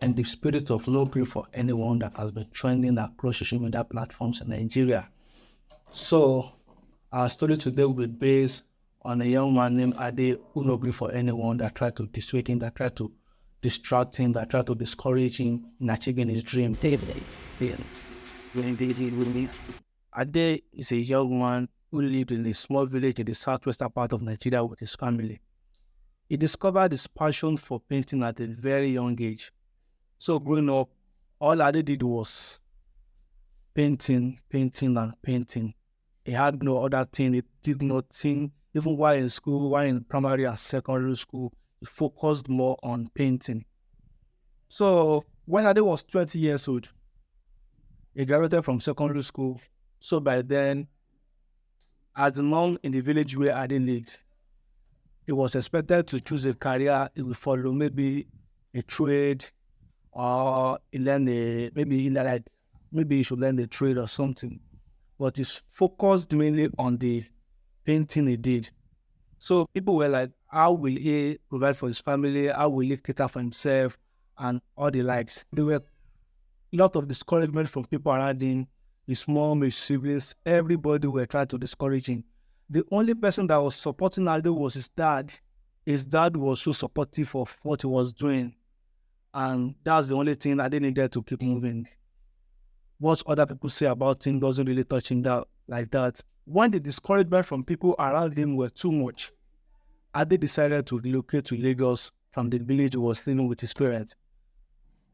and the spirit of no grief for anyone that has been trending across social media platforms in Nigeria. So, our story today will be based on a young man named Ade who no grief for anyone that tried to dissuade him, that tried to distract him, that tried to discourage him in achieving his dream. Ade is a young man who lived in a small village in the southwestern part of Nigeria with his family. He discovered his passion for painting at a very young age. So growing up, all Ade did was painting, and painting. He had no other thing. He did nothing. Even while in school, while in primary and secondary school, he focused more on painting. So when Ade was 20 years old, he graduated from secondary school. So by then, as the norm in the village where Ade lived, he was expected to choose a career he would follow, maybe a trade, or he maybe he should learn a trade or something. But he's focused mainly on the painting he did. So people were like, how will he provide for his family? How will he cater for himself? And all the likes. There were a lot of discouragement from people around him, his mom, his siblings, everybody were trying to discourage him. The only person that was supporting Aldo was his dad. His dad was so supportive of what he was doing. And that's the only thing I needed to keep moving. What other people say about him doesn't really touch him like that. When the discouragement from people around him were too much, Ade decided to relocate to Lagos from the village he was living with his parents.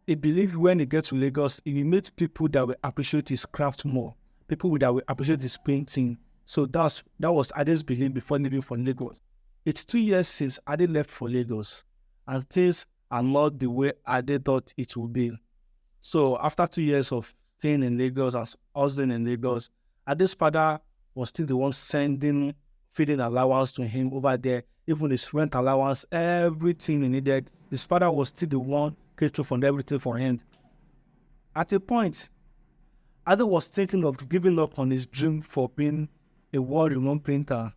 He believed when he gets to Lagos, he will meet people that will appreciate his craft more, people that will appreciate his painting. So that was Ade's belief before leaving for Lagos. It's 2 years since Ade left for Lagos, and things are not the way Ade thought it would be. So after 2 years of staying in Lagos, as hustling in Lagos, Ade's father was still the one sending feeding allowance to him over there, even his rent allowance, everything he needed. His father was still the one catering for everything for him. At a point, Ade was thinking of giving up on his dream for being a world-renowned painter,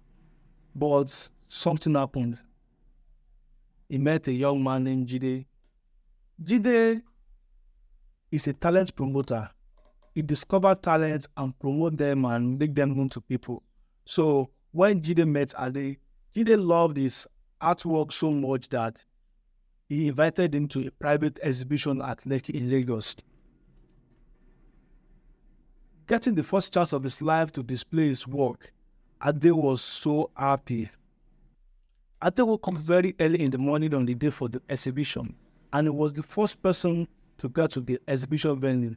but something happened. He met a young man named Jide. Jide is a talent promoter. He discovered talent and promote them and make them known to people. So when Jide met Ade, Jide loved his artwork so much that he invited him to a private exhibition at Lekki in Lagos. Getting the first chance of his life to display his work, Ade was so happy. Ade woke up very early in the morning on the day for the exhibition, and he was the first person to get to the exhibition venue.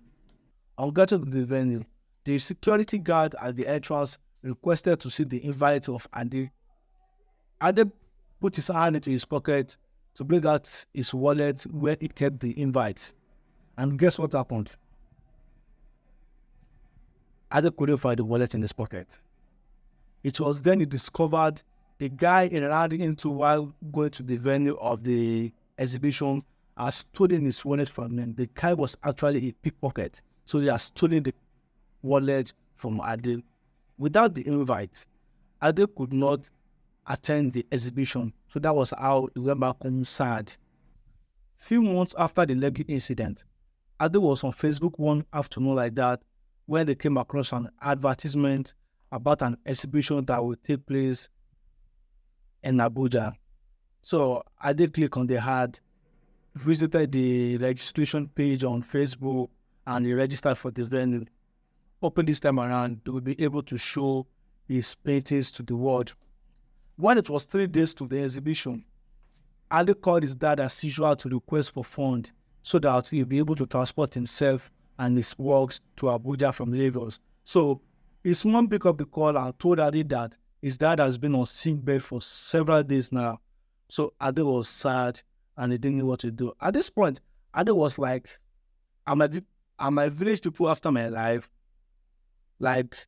On getting to the venue, the security guard at the entrance requested to see the invite of Ade. Ade put his hand into his pocket to bring out his wallet where he kept the invite. And guess what happened? Ade couldn't find the wallet in his pocket. It was then he discovered the guy he ran into while going to the venue of the exhibition had stolen his wallet from him. The guy was actually a pickpocket. So he had stolen the wallet from Ade. Without the invite, Ade could not attend the exhibition. So that was how he went back home sad. Few months after the Lekki incident, Ade was on Facebook one afternoon like that when they came across an advertisement about an exhibition that would take place in Abuja. So Ade clicked on the ad, visited the registration page on Facebook, and he registered for the venue. Hoping this time around, they will be able to show his paintings to the world. When it was 3 days to the exhibition, Ade called his dad as usual to request for funds so that he'll be able to transport himself and his works to Abuja from Lagos. So his mom picked up the call and told Ade that his dad has been on sick bed for several days now. So Ade was sad and he didn't know what to do. At this point, Ade was like, are my village people after my life? Like,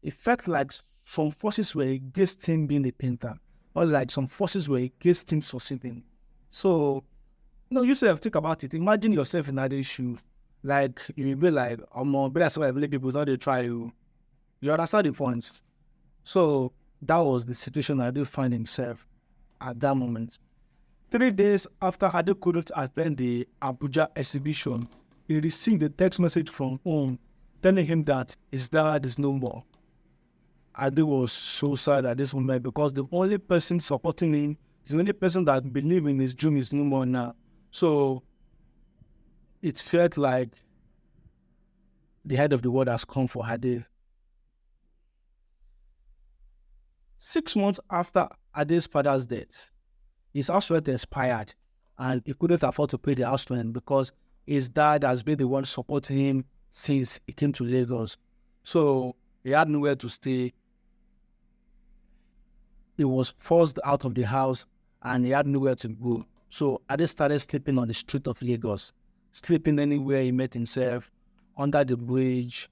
it felt like some forces were against him being a painter, or like some forces were against him succeeding. So, you yourself think about it. Imagine yourself in that issue. Like, you'll be like, but that's why village people, how they try you. You understand the point? So, that was the situation I do find himself at that moment. 3 days after Ade couldn't attend the Abuja exhibition, he received a text message from home telling him that his dad is no more. Ade was so sad at this moment because the only person supporting him, the only person that believed in his dream is no more now. So it felt like the head of the world has come for Ade. 6 months after Ade's father's death, his house rent expired and he couldn't afford to pay the house rent because his dad has been the one supporting him since he came to Lagos. So he had nowhere to stay. He was forced out of the house and he had nowhere to go. So Ade started sleeping on the street of Lagos, sleeping anywhere he met himself, under the bridge,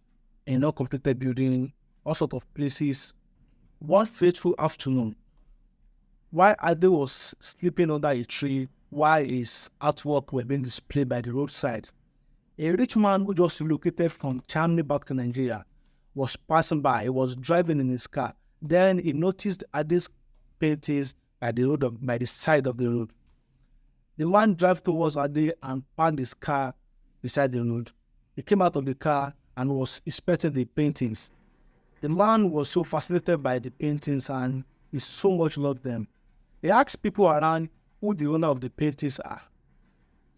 in a completed building, all sorts of places. One fateful afternoon, while Ade was sleeping under a tree, while his artwork were being displayed by the roadside, a rich man who just relocated from Germany back to Nigeria was passing by. He was driving in his car. Then he noticed Ade's paintings by the side of the road. The man drove towards Ade and parked his car beside the road. He came out of the car and was inspecting the paintings. The man was so fascinated by the paintings and he so much loved them. He asked people around who the owner of the paintings are.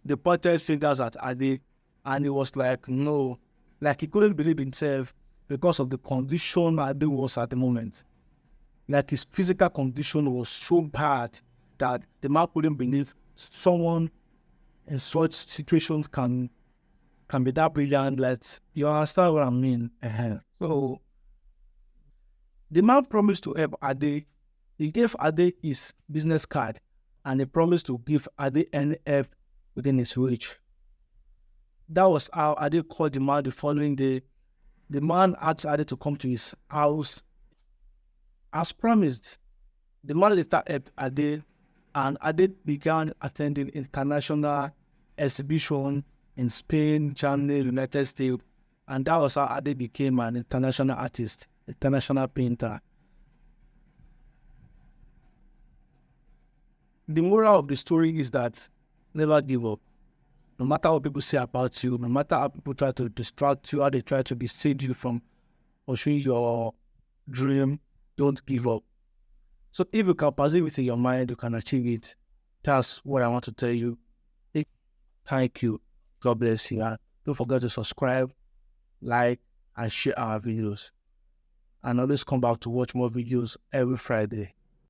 They pointed fingers at Ade and he was like, no, like he couldn't believe himself because of the condition Ade was at the moment. Like his physical condition was so bad that the man couldn't believe someone in such situations can be that brilliant. Like, you understand what I mean? So the man promised to help Ade. He gave Ade his business card and he promised to give Ade any help within his reach. That was how Ade called the man the following day. The man asked Ade to come to his house. As promised, the man later helped Ade and Ade began attending international exhibitions in Spain, Germany, United States, and that was how Ade became an international artist, international painter. The moral of the story is that never give up. No matter what people say about you, no matter how people try to distract you, how they try to dissuade you from pursuing your dream, don't give up. So if you can perceive it in your mind, you can achieve it. That's what I want to tell you. Thank you. God bless you. And don't forget to subscribe, like, and share our videos. And always come back to watch more videos every Friday.